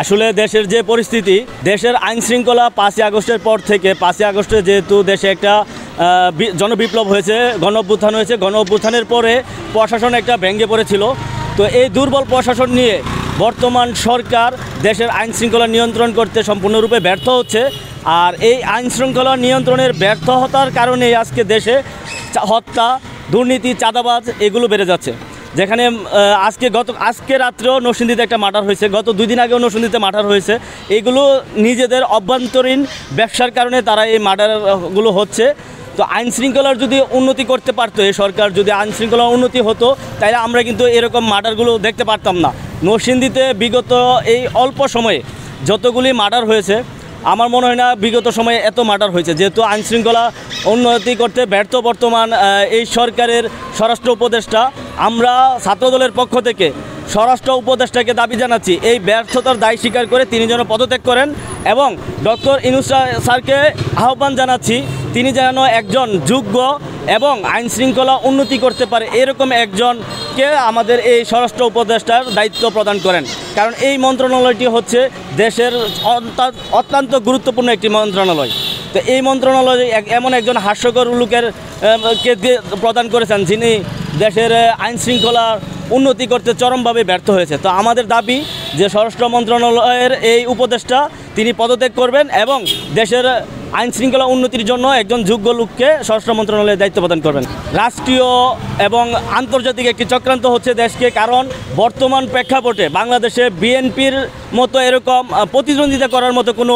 আসলে দেশের যে পরিস্থিতি, দেশের আইন শৃঙ্খলা 5ই আগস্টের পর থেকে 5ই আগস্টে যেহেতু দেশে একটা জনবিপ্লব হয়েছে, গণ অভ্যুত্থান হয়েছে, গণ অভ্যুত্থানের পরে প্রশাসন একটা ভেঙে পড়েছিল। তো এই দুর্বল প্রশাসন নিয়ে বর্তমান সরকার দেশের আইন শৃঙ্খলা নিয়ন্ত্রণ করতে সম্পূর্ণরূপে ব্যর্থ হচ্ছে। আর এই আইন শৃঙ্খলা নিয়ন্ত্রণের ব্যর্থতার কারণেই আজকে দেশে হত্যা, দুর্নীতি, চাঁদাবাজ এগুলো বেড়ে যাচ্ছে। যেখানে আজকে রাত্রেও নরসিংদীতে একটা মার্ডার হয়েছে, গত 2 দিন আগেও নরসিংদীতে মার্ডার হয়েছে। এগুলো নিজেদের অভ্যন্তরীণ ব্যবসার কারণে তারা এই মার্ডারগুলো হচ্ছে। তো আইন শৃঙ্খলার যদি উন্নতি করতে পারতো, এই সরকার যদি আইন শৃঙ্খলার উন্নতি হতো, তাহলে আমরা কিন্তু এরকম মার্ডারগুলো দেখতে পারতাম না। নরসিংদীতে বিগত এই অল্প সময়ে যতগুলি মার্ডার হয়েছে, আমার মনে হয় না বিগত সময়ে এত মার্ডার হয়েছে। যেহেতু আইন শৃঙ্খলা উন্নতি করতে ব্যর্থ বর্তমান এই সরকারের স্বরাষ্ট্র উপদেষ্টা, আমরা ছাত্রদলের পক্ষ থেকে স্বরাষ্ট্র উপদেষ্টাকে দাবি জানাচ্ছি এই ব্যর্থতার দায় স্বীকার করে তিনি যেন পদত্যাগ করেন, এবং ডক্টর ইউনূস স্যারকে আহ্বান জানাচ্ছি তিনি যেন একজন যোগ্য এবং আইন শৃঙ্খলা উন্নতি করতে পারে এরকম একজনকে আমাদের এই স্বরাষ্ট্র উপদেষ্টার দায়িত্ব প্রদান করেন। কারণ এই মন্ত্রণালয়টি হচ্ছে দেশের অত্যন্ত গুরুত্বপূর্ণ একটি মন্ত্রণালয়। তো এই মন্ত্রণালয় এমন একজন হাস্যকর লোকের কে প্রদান করেছেন যিনি দেশের আইন শৃঙ্খলার উন্নতি করতে চরমভাবে ব্যর্থ হয়েছে। তো আমাদের দাবি যে স্বরাষ্ট্র মন্ত্রণালয়ের এই উপদেষ্টা তিনি পদত্যাগ করবেন এবং দেশের আইন শৃঙ্খলা উন্নতির জন্য একজন যোগ্য লোককে স্বরাষ্ট্র মন্ত্রণালয়ে দায়িত্ব প্রদান করবেন। রাষ্ট্রীয় এবং আন্তর্জাতিক একটি চক্রান্ত হচ্ছে দেশকে, কারণ বর্তমান প্রেক্ষাপটে বাংলাদেশে বিএনপির মতো এরকম প্রতিদ্বন্দ্বিতা করার মতো কোনো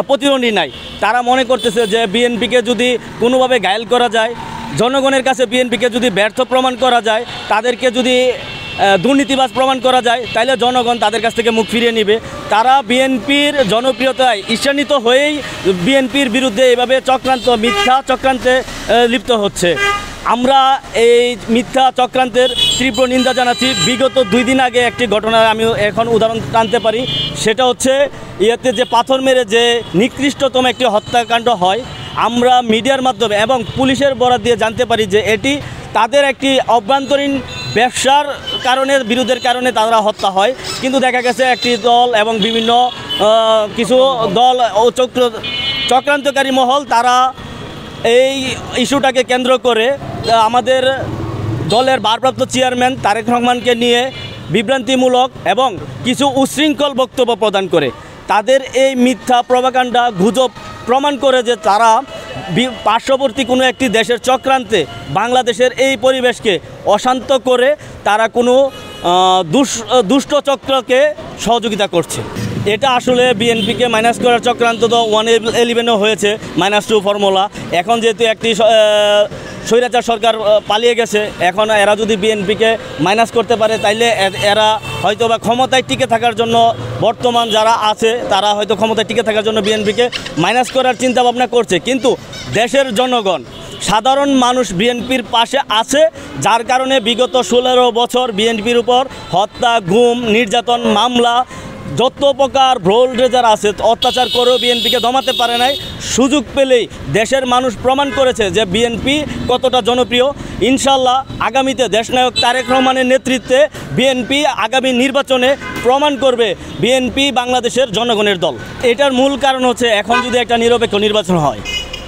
প্রতিদ্বন্দ্বী নাই। তারা মনে করতেছে যে বিএনপিকে যদি কোনোভাবে ঘায়েল করা যায়, জনগণের কাছে বিএনপিকে যদি ব্যর্থ প্রমাণ করা যায়, তাদেরকে যদি দুর্নীতিবাজ প্রমাণ করা যায়, তাহলে জনগণ তাদের কাছ থেকে মুখ ফিরিয়ে নেবে। তারা বিএনপির জনপ্রিয়তায় ঈর্ষান্বিত হয়েই বিএনপির বিরুদ্ধে এভাবে মিথ্যা চক্রান্তে লিপ্ত হচ্ছে। আমরা এই মিথ্যা চক্রান্তের তীব্র নিন্দা জানাচ্ছি। বিগত 2 দিন আগে একটি ঘটনা আমি এখন উদাহরণ টানতে পারি, সেটা হচ্ছে যে পাথর মেরে যে নিকৃষ্টতম একটি হত্যাকাণ্ড হয়, আমরা মিডিয়ার মাধ্যমে এবং পুলিশের বরাত দিয়ে জানতে পারি যে এটি তাদের একটি অভ্যন্তরীণ ব্যবসার কারণে, বিরোধের কারণে তারা হত্যা হয়। কিন্তু দেখা গেছে একটি দল এবং বিভিন্ন কিছু দল ও চক্রান্তকারী মহল তারা এই ইস্যুটাকে কেন্দ্র করে আমাদের দলের ভারপ্রাপ্ত চেয়ারম্যান তারেক রহমানকে নিয়ে বিভ্রান্তিমূলক এবং কিছু উচ্ছৃঙ্খল বক্তব্য প্রদান করে তাদের এই মিথ্যা প্রপাগান্ডা গুজব প্রমাণ করে যে তারা পার্শ্ববর্তী কোনো একটি দেশের চক্রান্তে বাংলাদেশের এই পরিবেশকে অশান্ত করে তারা কোনো দুষ্ট চক্রকে সহযোগিতা করছে। এটা আসলে বিএনপিকে মাইনাস করার চক্রান্ত তো 111-এও হয়েছে, -2 ফর্মুলা। এখন যেহেতু একটি স্বৈরাচার সরকার পালিয়ে গেছে, এখন এরা যদি বিএনপিকে মাইনাস করতে পারে তাইলে এরা হয়তো বা ক্ষমতায় টিকে থাকার জন্য, বর্তমান যারা আছে তারা হয়তো ক্ষমতায় টিকে থাকার জন্য বিএনপিকে মাইনাস করার চিন্তা ভাবনা করছে। কিন্তু দেশের জনগণ, সাধারণ মানুষ বিএনপির পাশে আছে, যার কারণে বিগত 16 বছর বিএনপির উপর হত্যা, গুম, নির্যাতন, মামলা, যত প্রকার ভ্রোলরেজার আছে অত্যাচার করেও বিএনপিকে দমাতে পারে নাই। সুযোগ পেলেই দেশের মানুষ প্রমাণ করেছে যে বিএনপি কতটা জনপ্রিয়। ইনশাল্লাহ আগামীতে দেশনায়ক তারেক রহমানের নেতৃত্বে বিএনপি আগামী নির্বাচনে প্রমাণ করবে বিএনপি বাংলাদেশের জনগণের দল। এটার মূল কারণ হচ্ছে এখন যদি একটা নিরপেক্ষ নির্বাচন হয়,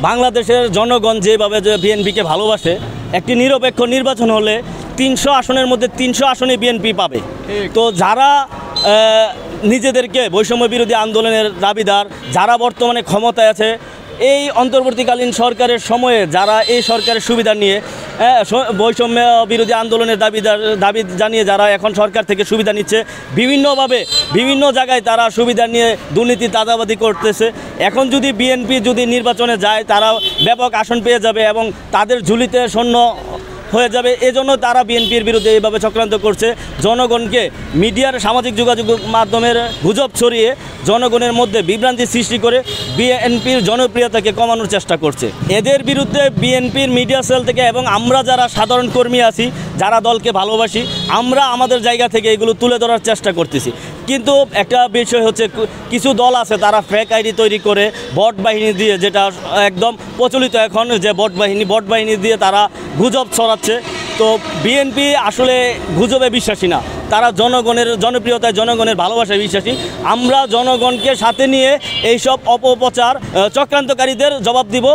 বাংলাদেশের জনগণ যেভাবে যে বিএনপিকে ভালোবাসে, একটি নিরপেক্ষ নির্বাচন হলে 300 আসনের মধ্যে 300 আসনে বিএনপি পাবে। তো যারা নিজেদেরকে বৈষম্য বিরোধী আন্দোলনের দাবিদার, যারা বর্তমানে ক্ষমতায় আছে, এই অন্তর্বর্তীকালীন সরকারের সময়ে যারা এই সরকারের সুবিধা নিয়ে বৈষম্য বিরোধী আন্দোলনের দাবি জানিয়ে যারা এখন সরকার থেকে সুবিধা নিচ্ছে, বিভিন্নভাবে বিভিন্ন জায়গায় তারা সুবিধা নিয়ে দুর্নীতি চাঁদাবাজি করতেছে। এখন যদি বিএনপি যদি নির্বাচনে যায়, তারা ব্যাপক আসন পেয়ে যাবে এবং তাদের ঝুলিতে সৈন্য হয়ে যাবে। এজন্য তারা বিএনপির বিরুদ্ধে এইভাবে চক্রান্ত করছে, জনগণকে মিডিয়ার সামাজিক যোগাযোগ মাধ্যমের গুজব ছড়িয়ে জনগণের মধ্যে বিভ্রান্তি সৃষ্টি করে বিএনপির জনপ্রিয়তাকে কমানোর চেষ্টা করছে। এদের বিরুদ্ধে বিএনপির মিডিয়া সেল থেকে এবং আমরা যারা সাধারণ কর্মী আছি, যারা দলকে ভালোবাসি, আমরা আমাদের জায়গা থেকে এগুলো তুলে ধরার চেষ্টা করতেছি। কিন্তু একটা বিষয় হচ্ছে কিছু দল আছে তারা ফেক আইডি তৈরি করে বট বাহিনী দিয়ে, যেটা একদম প্রচলিত এখন যে বট বাহিনী দিয়ে তারা গুজব ছড়াচ্ছে। তো বিএনপি আসলে গুজবে বিশ্বাসী না। তারা জনগণের জনপ্রিয়তায় জনগণের ভালোবাসায় বিশ্বাসী। আমরা জনগণকে সাথে নিয়ে এইসব অপপ্রচার চক্রান্তকারীদের জবাব দিব।